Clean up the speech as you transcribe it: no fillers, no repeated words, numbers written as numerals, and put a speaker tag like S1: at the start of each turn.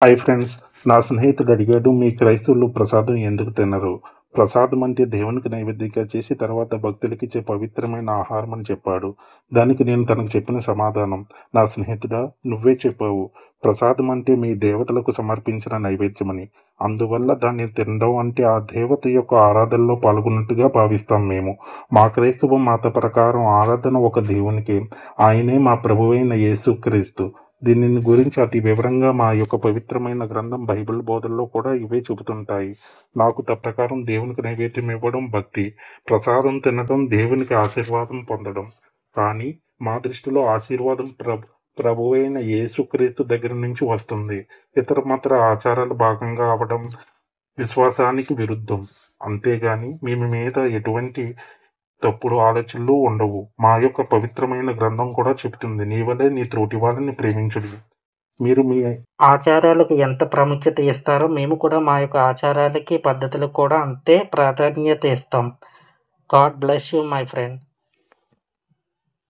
S1: Hi friends. నా స్నేహితుడు అడిగాడు, మీ క్రైస్తవులు ప్రసాదం ఎందుకు తినరు? ప్రసాదం అంటే దేవునికి నైవేద్యంగా చేసి తర్వాత భక్తులకిచ్చే పవిత్రమైన ఆహారం అని చెప్పాడు. దానికి నేను తనకు చెప్పిన సమాధానం, నా స్నేహితుడా, నువ్వే చెప్పావు. ప్రసాదం అంటే మీ దేవతలకు సమర్పించిన నైవేద్యమని. అందువల్ల దాన్ని తినడం అంటే ఆ దేవత యొక్క ఆరాధనలో పాల్గొన్నట్టుగా భావిస్తాం మేము. మా క్రైస్తవ మత ప్రకారం ఆరాధన ఒక దేవునికే. ఆయనే మా ప్రభువైన యేసుక్రీస్తు. దీనిని గురించి అతి వివరంగా మా యొక్క పవిత్రమైన గ్రంథం బైబిల్ బోధనలో కూడా ఇవే చెబుతుంటాయి. నాకు ప్రకారం దేవునికి నైవేద్యం ఇవ్వడం భక్తి, ప్రసాదం తినడం దేవునికి ఆశీర్వాదం పొందడం. కానీ మా దృష్టిలో ఆశీర్వాదం ప్రభువైన యేసుక్రీస్తు దగ్గర నుంచి వస్తుంది. ఇతర మత ఆచారాలు భాగంగా అవడం విశ్వాసానికి విరుద్ధం. అంతేగాని మేము మీద ఎటువంటి తప్పుడు ఆలోచనలు ఉండవు. మా యొక్క పవిత్రమైన గ్రంథం కూడా చెబుతుంది, నీ వలే నీ తోటి వాళ్ళని ప్రేమించుడి. మీరు మీ
S2: ఆచారాలకు ఎంత ప్రాముఖ్యత ఇస్తారో మేము కూడా మా యొక్క ఆచారాలకి, పద్ధతులకు కూడా అంతే ప్రాధాన్యత ఇస్తాం. God bless you my friend.